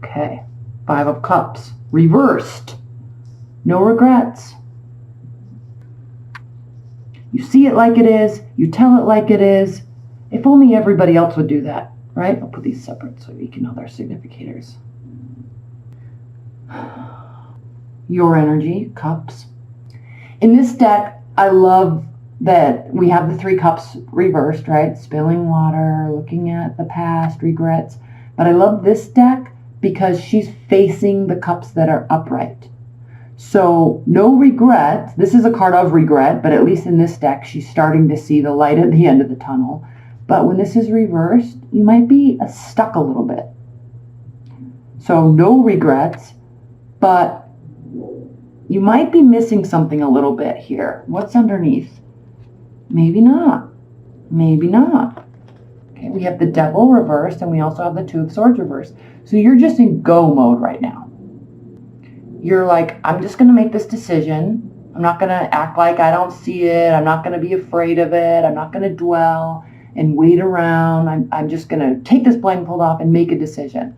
Okay. 5 of Cups. Reversed. No regrets. You see it like it is. You tell it like it is. If only everybody else would do that, right? I'll put these separate so you can know their significators. Your energy, Cups. In this deck, I love that we have the 3 cups reversed, right? Spilling water, looking at the past, regrets. But I love this deck because she's facing the cups that are upright. So no regret. This is a card of regret, but at least in this deck, she's starting to see the light at the end of the tunnel. But when this is reversed, you might be stuck a little bit. So no regrets, but you might be missing something a little bit here. What's underneath? Maybe not. Maybe not. Okay, we have the Devil reversed, and we also have the 2 of Swords reversed. So you're just in go mode right now. You're like, I'm just going to make this decision. I'm not going to act like I don't see it. I'm not going to be afraid of it. I'm not going to dwell and wait around. I'm just going to take this blindfold off and make a decision.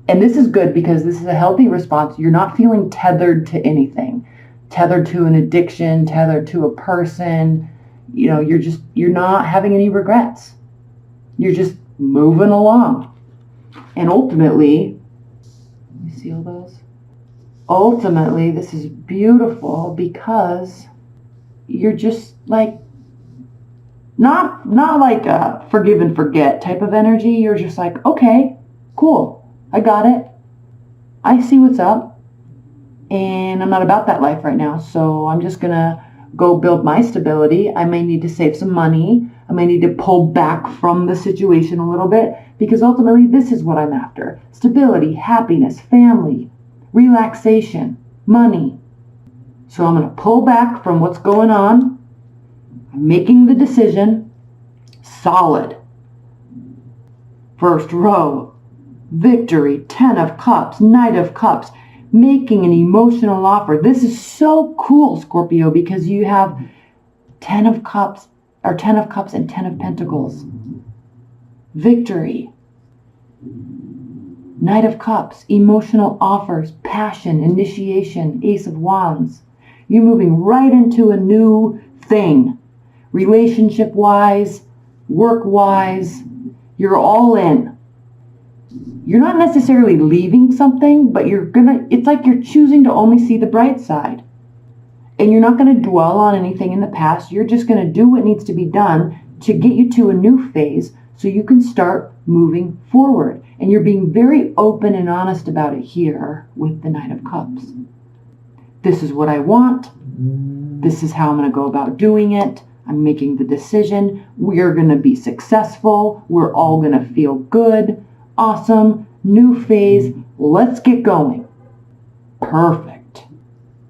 And this is good because this is a healthy response. You're not feeling tethered to anything. Tethered to an addiction, tethered to a person. You know, you're not having any regrets. You're just moving along. And ultimately, let me seal those. Ultimately, this is beautiful because you're just like, not like a forgive and forget type of energy. You're just like, okay, cool. I got it. I see what's up. And I'm not about that life right now. So I'm just going to go build my stability. I may need to save some money. I may need to pull back from the situation a little bit because ultimately this is what I'm after. Stability, happiness, family, relaxation, money. So I'm going to pull back from what's going on. I'm making the decision. Solid. First row. Victory. 10 of Cups. Knight of Cups. Making an emotional offer. This is so cool, Scorpio, because you have 10 of Cups, or 10 of Cups and 10 of Pentacles. Victory. Knight of Cups, emotional offers, passion, initiation, Ace of Wands. You're moving right into a new thing. Relationship-wise, work-wise, you're all in. You're not necessarily leaving something, but it's like you're choosing to only see the bright side. And you're not going to dwell on anything in the past. You're just going to do what needs to be done to get you to a new phase so you can start moving forward. And you're being very open and honest about it here with the Knight of Cups. This is what I want. This is how I'm going to go about doing it. I'm making the decision. We're going to be successful. We're all going to feel good. Awesome. New phase. Let's get going. Perfect.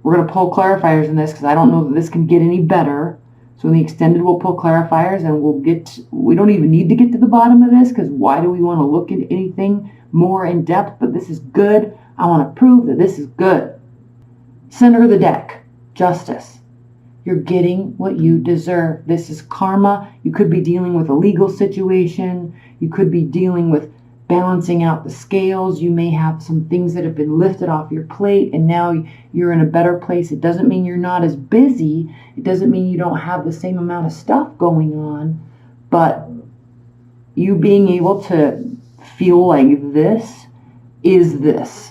We're going to pull clarifiers in this because I don't know that this can get any better. So in the extended, we'll pull clarifiers and we don't even need to get to the bottom of this because why do we want to look at anything more in depth? But this is good. I want to prove that this is good. Center of the deck. Justice. You're getting what you deserve. This is karma. You could be dealing with a legal situation. You could be dealing with balancing out the scales. You may have some things that have been lifted off your plate and now you're in a better place. It doesn't mean you're not as busy. It doesn't mean you don't have the same amount of stuff going on, but you being able to feel like this is this.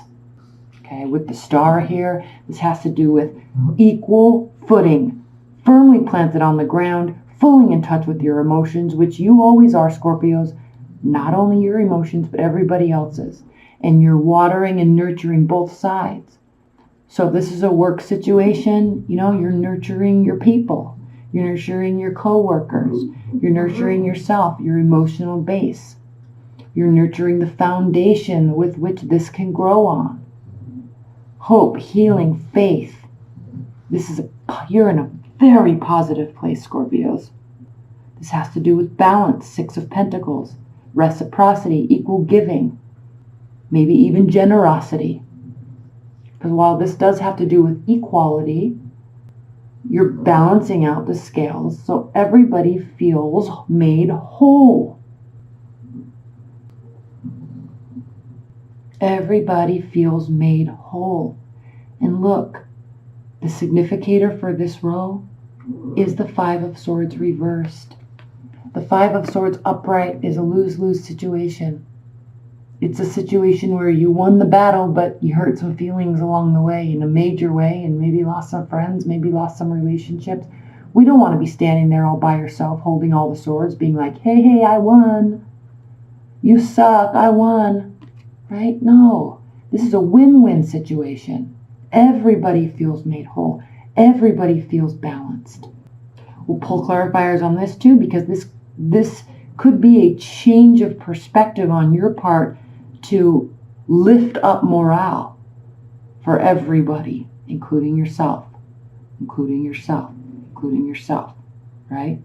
Okay, with the star here, this has to do with equal footing, firmly planted on the ground, fully in touch with your emotions, which you always are, Scorpios. Not only your emotions, but everybody else's. And you're watering and nurturing both sides. So if this is a work situation, you're nurturing your people. You're nurturing your coworkers. You're nurturing yourself, your emotional base. You're nurturing the foundation with which this can grow on. Hope, healing, faith. You're in a very positive place, Scorpios. This has to do with balance, 6 of Pentacles. Reciprocity, equal giving, maybe even generosity. Because while this does have to do with equality, you're balancing out the scales so everybody feels made whole. Everybody feels made whole. And look, the significator for this row is the Five of Swords reversed. The Five of Swords upright is a lose-lose situation. It's a situation where you won the battle, but you hurt some feelings along the way in a major way, and maybe lost some friends, maybe lost some relationships. We don't want to be standing there all by yourself, holding all the swords, being like, hey, I won. You suck, I won. Right? No. This is a win-win situation. Everybody feels made whole. Everybody feels balanced. We'll pull clarifiers on this too, because this could be a change of perspective on your part to lift up morale for everybody, including yourself, including yourself, including yourself, right?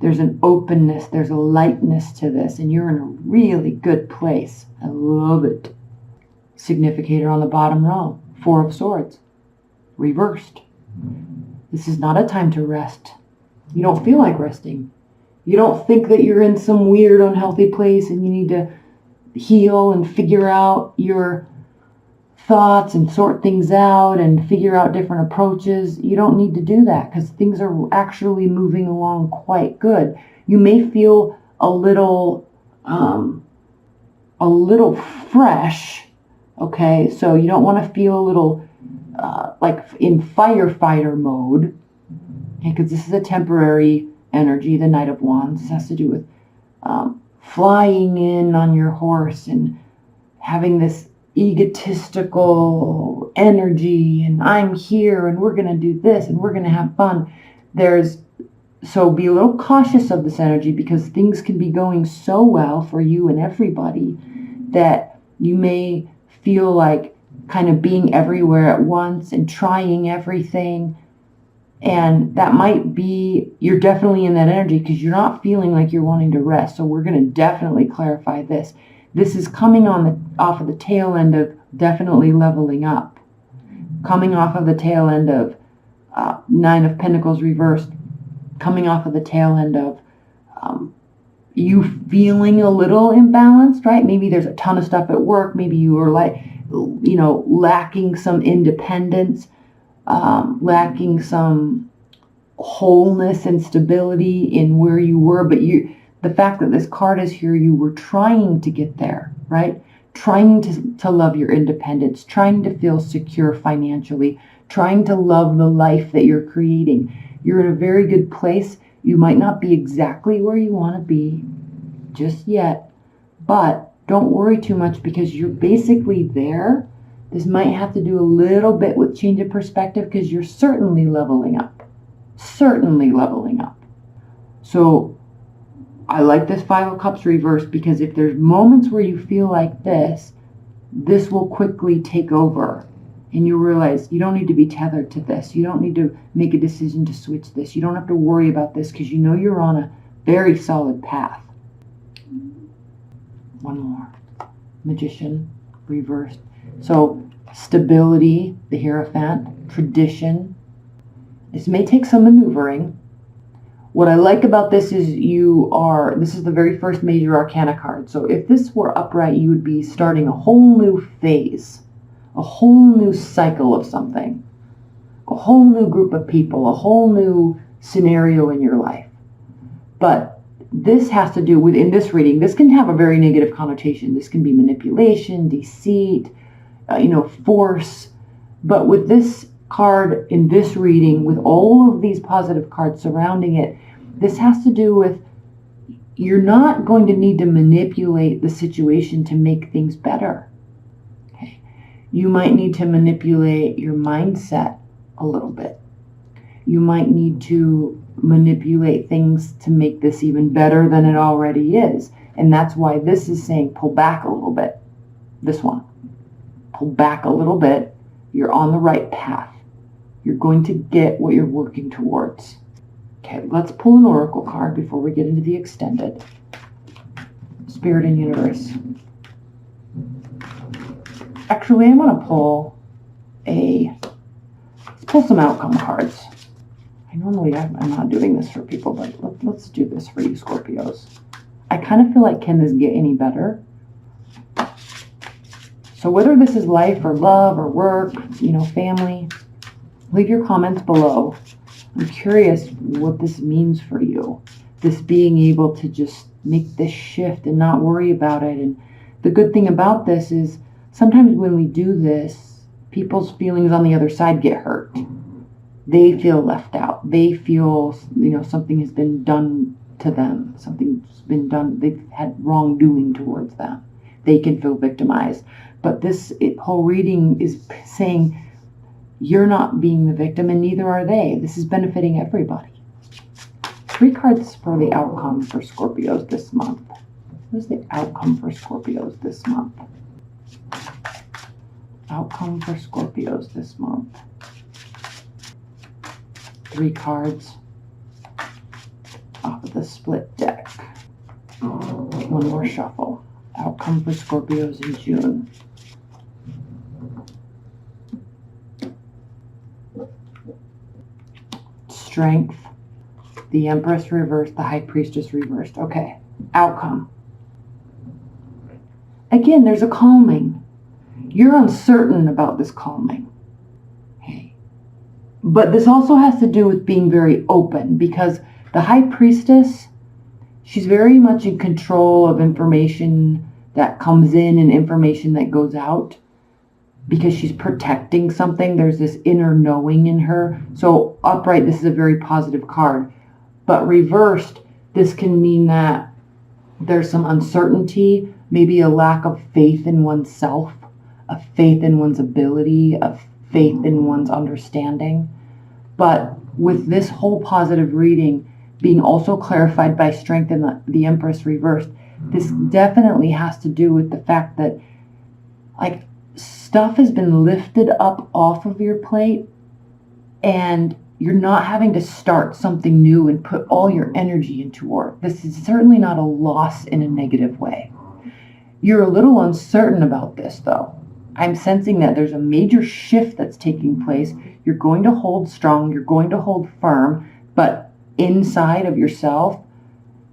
There's an openness, there's a lightness to this, and you're in a really good place. I love it. Significator on the bottom row, Four of Swords, reversed. This is not a time to rest. You don't feel like resting. You don't think that you're in some weird, unhealthy place and you need to heal and figure out your thoughts and sort things out and figure out different approaches. You don't need to do that because things are actually moving along quite good. You may feel a little fresh, okay? So you don't want to feel a little like in firefighter mode, okay? Because this is a temporary energy, the Knight of Wands. This has to do with flying in on your horse and having this egotistical energy, and I'm here and we're going to do this and we're going to have fun. So be a little cautious of this energy, because things can be going so well for you and everybody that you may feel like kind of being everywhere at once and trying everything. And that might be, you're definitely in that energy because you're not feeling like you're wanting to rest. So we're going to definitely clarify this. This is coming off of the tail end of definitely leveling up. Coming off of the tail end of Nine of Pentacles reversed. Coming off of the tail end of you feeling a little imbalanced, right? Maybe there's a ton of stuff at work. Maybe you are lacking some independence. Lacking some wholeness and stability in where you were, but the fact that this card is here, you were trying to get there, right? Trying to love your independence, trying to feel secure financially, trying to love the life that you're creating. You're in a very good place. You might not be exactly where you want to be just yet, but don't worry too much because you're basically there. This might have to do a little bit with change of perspective because you're certainly leveling up. Certainly leveling up. So I like this Five of Cups reversed because if there's moments where you feel like this will quickly take over. And you realize you don't need to be tethered to this. You don't need to make a decision to switch this. You don't have to worry about this because you know you're on a very solid path. One more. Magician reversed. So stability, the Hierophant, tradition. This may take some maneuvering. What I like about this is this is the very first major arcana card. So if this were upright, you would be starting a whole new phase, a whole new cycle of something, a whole new group of people, a whole new scenario in your life. But this has to do with, in this reading, this can have a very negative connotation. This can be manipulation, deceit, force. But with this card in this reading, with all of these positive cards surrounding it, this has to do with you're not going to need to manipulate the situation to make things better. Okay. You might need to manipulate your mindset a little bit. You might need to manipulate things to make this even better than it already is. And that's why this is saying pull back a little bit. This one. Pull back a little bit. You're on the right path. You're going to get what you're working towards. Okay, let's pull an oracle card before we get into the extended. Spirit and Universe. Actually, I'm going to pull let's pull some outcome cards. Normally I'm not doing this for people, but let's do this for you, Scorpios. I kind of feel like, can this get any better? So whether this is life or love or work, family, leave your comments below. I'm curious what this means for you. This being able to just make this shift and not worry about it. And the good thing about this is sometimes when we do this, people's feelings on the other side get hurt. They feel left out. They feel, something has been done to them. Something's been done. They've had wrongdoing towards them. They can feel victimized. But this whole reading is saying you're not being the victim and neither are they. This is benefiting everybody. 3 cards for the outcome for Scorpios this month. What is the outcome for Scorpios this month? Outcome for Scorpios this month. 3 cards off of the split deck. One more shuffle. Outcome for Scorpios in June. Strength. The Empress reversed. The High Priestess reversed. Okay. Outcome. Again, there's a calming. You're uncertain about this calming. Okay. But this also has to do with being very open, because the High Priestess, she's very much in control of information that comes in and information that goes out, because she's protecting something. There's this inner knowing in her. So upright, this is a very positive card. But reversed, this can mean that there's some uncertainty, maybe a lack of faith in oneself, a faith in one's ability, a faith in one's understanding. But with this whole positive reading being also clarified by strength in the Empress reversed, this definitely has to do with the fact that stuff has been lifted up off of your plate and you're not having to start something new and put all your energy into work. This is certainly not a loss in a negative way. You're a little uncertain about this, though. I'm sensing that there's a major shift that's taking place. You're going to hold strong. You're going to hold firm. But inside of yourself,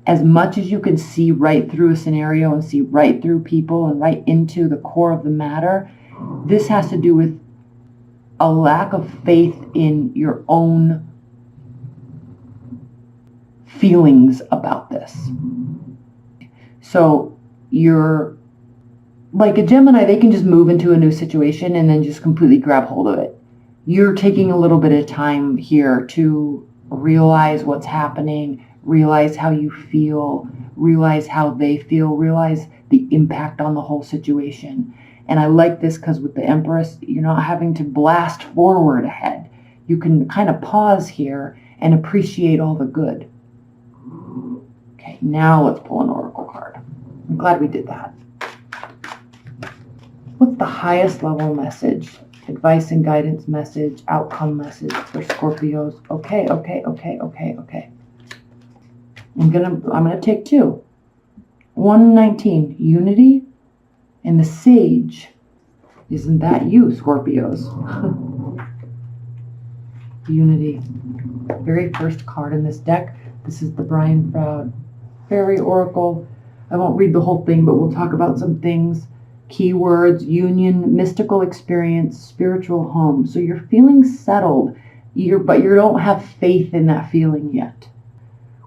as much as you can see right through a scenario and see right through people and right into the core of the matter, this has to do with a lack of faith in your own feelings about this. So you're like a Gemini, they can just move into a new situation and then just completely grab hold of it. You're taking a little bit of time here to realize what's happening, realize how you feel, realize how they feel, realize the impact on the whole situation. And I like this because with the Empress, you're not having to blast forward ahead. You can kind of pause here and appreciate all the good. Okay, now let's pull an oracle card. I'm glad we did that. What's the highest level message? Advice and guidance message, outcome message for Scorpios. Okay. I'm gonna take 2. 119, unity, and the Sage. Isn't that you, Scorpios? Unity. Very first card in this deck. This is the Brian Froud Fairy Oracle. I won't read the whole thing, but we'll talk about some things. Keywords: union, mystical experience, spiritual home. So you're feeling settled, but you don't have faith in that feeling yet.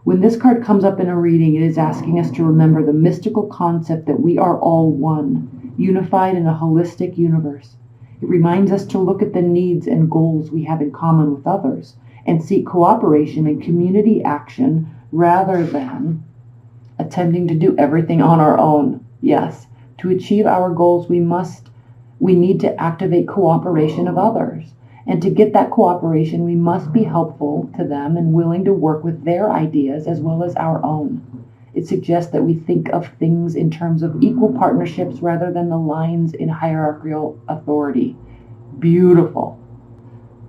When this card comes up in a reading, it is asking us to remember the mystical concept that we are all one, unified in a holistic universe. It reminds us to look at the needs and goals we have in common with others and seek cooperation and community action rather than attempting to do everything on our own. Yes, to achieve our goals, we need to activate cooperation of others. And to get that cooperation, we must be helpful to them and willing to work with their ideas as well as our own. It suggests that we think of things in terms of equal partnerships rather than the lines in hierarchical authority. Beautiful.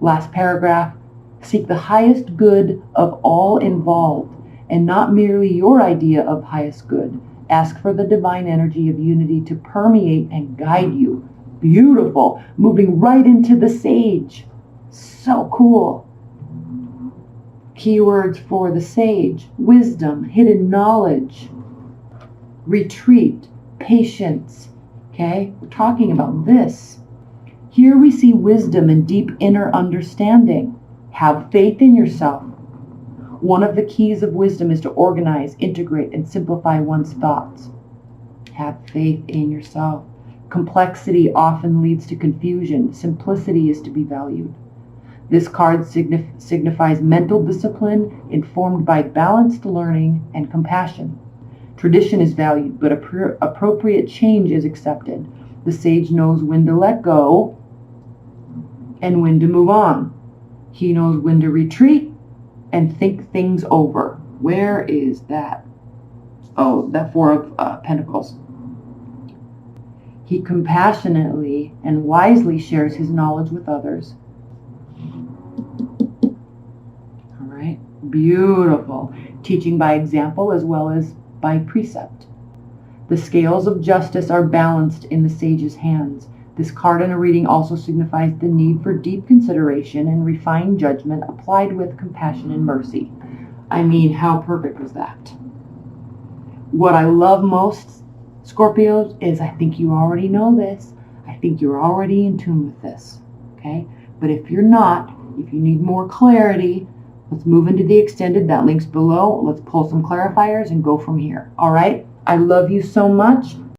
Last paragraph. Seek the highest good of all involved and not merely your idea of highest good. Ask for the divine energy of unity to permeate and guide you. Beautiful. Moving right into the Sage. So cool. Keywords for the Sage: wisdom, hidden knowledge, retreat, patience. Okay, we're talking about this. Here we see wisdom and deep inner understanding. Have faith in yourself. One of the keys of wisdom is to organize, integrate, and simplify one's thoughts. Have faith in yourself. Complexity often leads to confusion. Simplicity is to be valued. This card signifies mental discipline informed by balanced learning and compassion. Tradition is valued, but appropriate change is accepted. The sage knows when to let go and when to move on. He knows when to retreat and think things over. Where is that? Oh, that Four of Pentacles. He compassionately and wisely shares his knowledge with others. All right, beautiful. Teaching by example as well as by precept. The scales of justice are balanced in the sage's hands. This card in a reading also signifies the need for deep consideration and refined judgment applied with compassion and mercy. I mean, how perfect was that? What I love most, Scorpios, is I think you already know this. I think you're already in tune with this, okay? But if you're not, if you need more clarity, let's move into the extended. That link's below. Let's pull some clarifiers and go from here, all right? I love you so much.